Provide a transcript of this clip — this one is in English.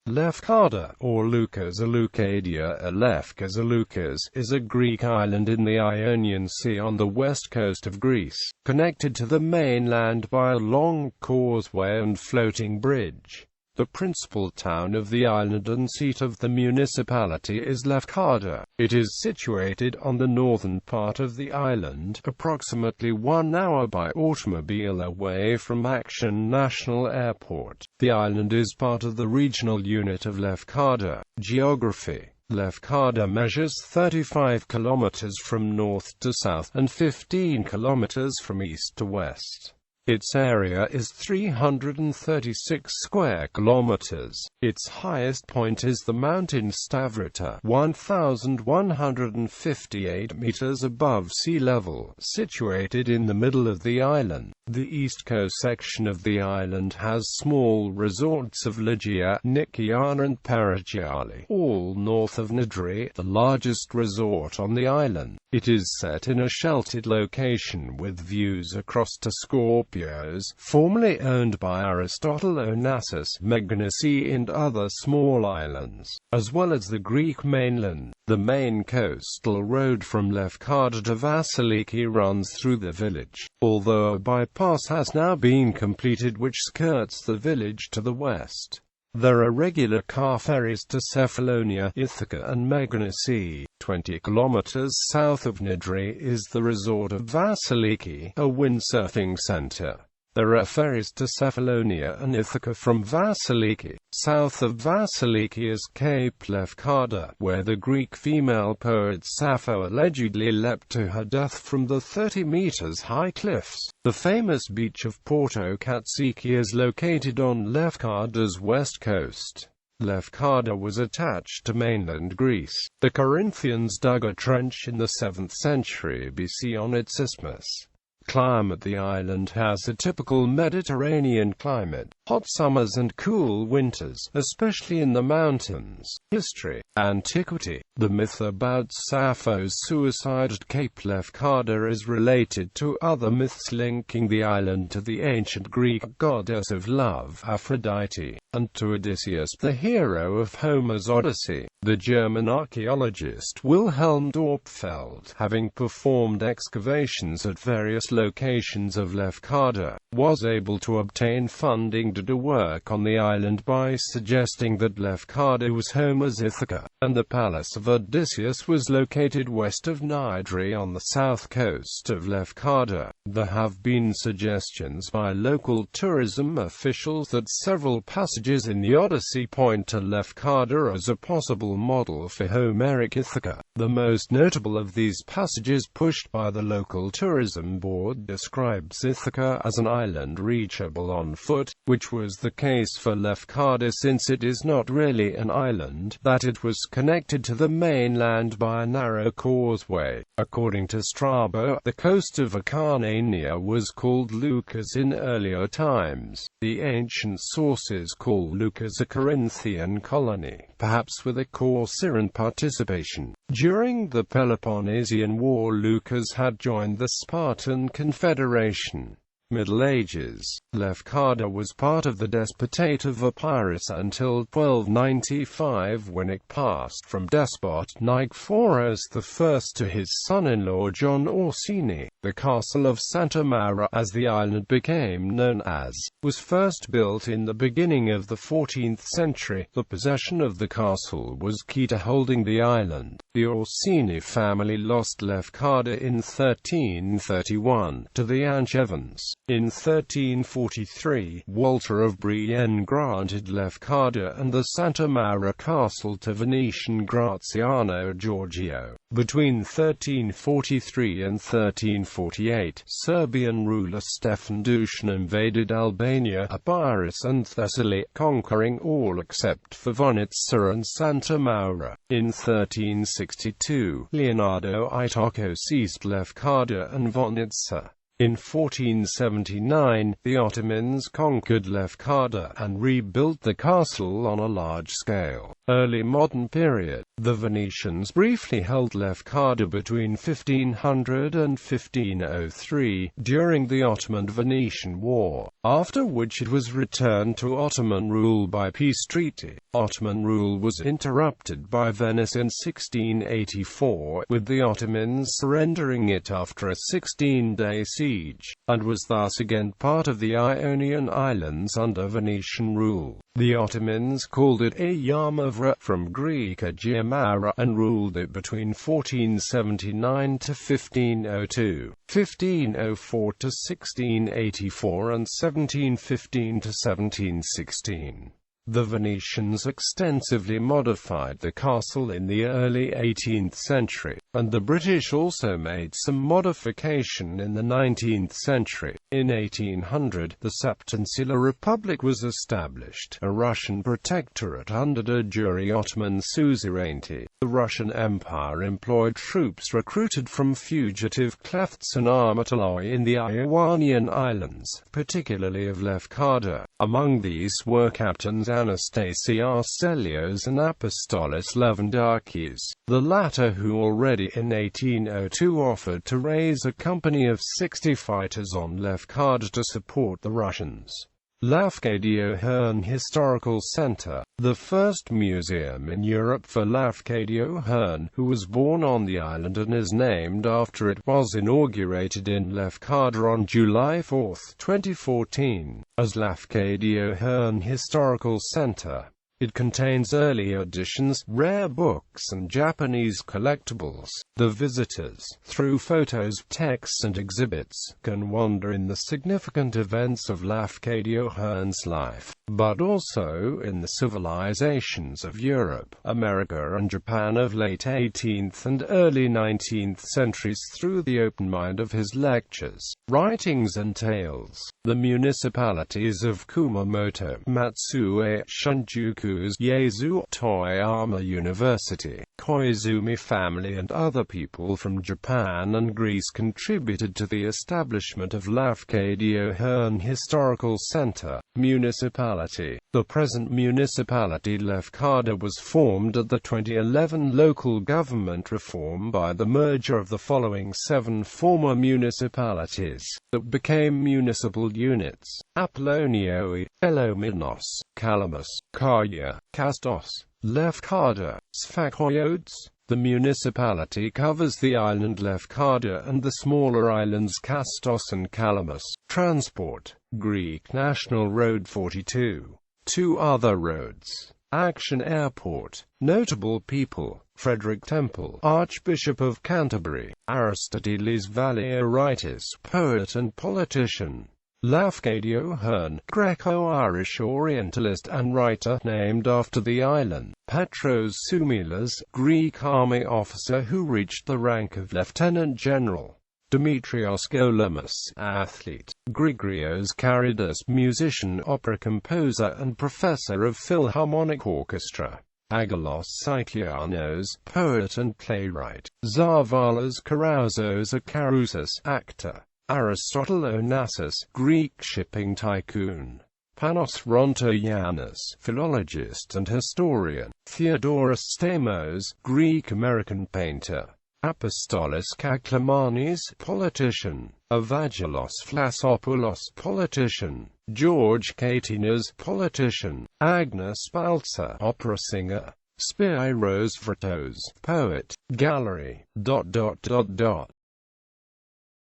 Lefkada, or Leucas or Leucadia, or Lefkas or Leucas, is a Greek island in the Ionian Sea on the west coast of Greece, connected to the mainland by a long causeway and floating bridge. The principal town of the island and seat of the municipality is Lefkada. It is situated on the northern part of the island, approximately 1 hour by automobile away from Aktion National Airport. The island is part of the regional unit of Lefkada. Geography. Lefkada measures 35 kilometers from north to south, and 15 kilometers from east to west. Its area is 336 square kilometers. Its highest point is the mountain Stavrotta, 1,158 meters above sea level, situated in the middle of the island. The east coast section of the island has small resorts of Leucadia, Nikiana and Paragiali, all north of Nidri, the largest resort on the island. It is set in a sheltered location with views across to Scorpios, formerly owned by Aristotle Onassis, Meganisi and other small islands, as well as the Greek mainland. The main coastal road from Lefkada to Vassiliki runs through the village, although a bypass has now been completed which skirts the village to the west. There are regular car ferries to Cephalonia, Ithaca and Meganisi. 20 kilometers south of Nidri is the resort of Vassiliki, a windsurfing center. There are ferries to Cephalonia and Ithaca from Vassiliki. South of Vassiliki is Cape Lefkada, where the Greek female poet Sappho allegedly leapt to her death from the 30 meters high cliffs. The famous beach of Porto Katsiki is located on Lefkada's west coast. Lefkada was attached to mainland Greece. The Corinthians dug a trench in the 7th century BC on its isthmus. Climate. The island has a typical Mediterranean climate, hot summers and cool winters, especially in the mountains. History. Antiquity. The myth about Sappho's suicide at Cape Lefkada is related to other myths linking the island to the ancient Greek goddess of love, Aphrodite, and to Odysseus, the hero of Homer's Odyssey. The German archaeologist Wilhelm Dorpfeld, having performed excavations at various locations of Lefkada, was able to obtain funding to do work on the island by suggesting that Lefkada was Homer's Ithaca, and the palace of Odysseus was located west of Nidri on the south coast of Lefkada. There have been suggestions by local tourism officials that several passages in the Odyssey point to Lefkada as a possible model for Homeric Ithaca. The most notable of these passages, pushed by the local tourism board, describes Ithaca as an island reachable on foot, which was the case for Lefkada since it is not really an island, that it was connected to the mainland by a narrow causeway. According to Strabo, the coast of Acarnania was called Leucas in earlier times. The ancient sources call Leucas a Corinthian colony, perhaps with a Corcyraean participation. During the Peloponnesian War, Leucas had joined the Spartan Confederation. Middle Ages. Lefkada was part of the Despotate of Epirus until 1295, when it passed from despot Nicephorus I to his son-in-law John Orsini. The castle of Santa Maura, as the island became known as, was first built in the beginning of the 14th century. The possession of the castle was key to holding the island. The Orsini family lost Lefkada in 1331 to the Angevins. In 1343, Walter of Brienne granted Lefkada and the Santa Maura castle to Venetian Graziano Giorgio. Between 1343 and 1348, Serbian ruler Stefan Dušan invaded Albania, Epirus and Thessaly, conquering all except for Vonica and Santa Maura. In 1362, Leonardo-Itako seized Lefkada and Vonica. In 1479, the Ottomans conquered Lefkada and rebuilt the castle on a large scale. Early modern period. The Venetians briefly held Lefkada between 1500 and 1503, during the Ottoman-Venetian War, after which it was returned to Ottoman rule by peace treaty. Ottoman rule was interrupted by Venice in 1684, with the Ottomans surrendering it after a 16-day siege, and was thus again part of the Ionian Islands under Venetian rule. The Ottomans called it ERWEH from Greek Agiamara, and ruled it between 1479 to 1502, 1504 to 1684 and 1715 to 1716. The Venetians extensively modified the castle in the early 18th century, and the British also made some modification in the 19th century. In 1800, the Septensular Republic was established, a Russian protectorate under de jure Ottoman suzerainty. The Russian Empire employed troops recruited from fugitive klefts and armatoloi in the Ionian Islands, particularly of Lefkada. Among these were captains Anastasios Stelios and Apostolos Levandakis, the latter who already in 1802 offered to raise a company of 60 fighters on Lefkada to support the Russians. Lefkada.It Historical Center, the first museum in Europe for Lefkada.It, who was born on the island and is named after it, was inaugurated in Lefkada on July 4, 2014, as Lefkada.It Historical Center. It contains early editions, rare books and Japanese collectibles. The visitors, through photos, texts and exhibits, can wander in the significant events of Lefkada.It's life, but also in the civilizations of Europe, America and Japan of late 18th and early 19th centuries through the open mind of his lectures, writings and tales. The municipalities of Kumamoto, Matsue, Shinjuku, Yezu, Toyama University, Koizumi family and other people from Japan and Greece contributed to the establishment of Lefkada.It Historical Center. Municipality. The present municipality Lefkada was formed at the 2011 local government reform by the merger of the following 7 former municipalities that became municipal units: Apollonioi, Elominos, Calamus, Kaya, Kastos, Lefkada, Sfakoiodes. The municipality covers the island Lefkada and the smaller islands Kastos and Calamus. Transport: Greek National Road 42. 2 other roads. Aktion Airport. Notable people: Frederick Temple, Archbishop of Canterbury; Aristoteles Valieritis, poet and politician. Lefkada.It, Greco-Irish Orientalist and writer, named after the island. Petros Soumilas, Greek army officer who reached the rank of lieutenant general. Demetrios Golamas, athlete. Grigorios Karidas, musician, opera composer and professor of Philharmonic Orchestra. Agalos Saikianos, poet and playwright. Zarvalas Karauzos Akarousis, actor. Aristotle Onassis, Greek shipping tycoon. Panos Rontoyannis, philologist and historian. Theodoros Stamos, Greek-American painter. Apostolos Kaklamanis, politician. Evangelos Flasopoulos, politician. George Katinas, politician. Agnes Baltsa, opera singer. Spiros Vratos, poet. Gallery.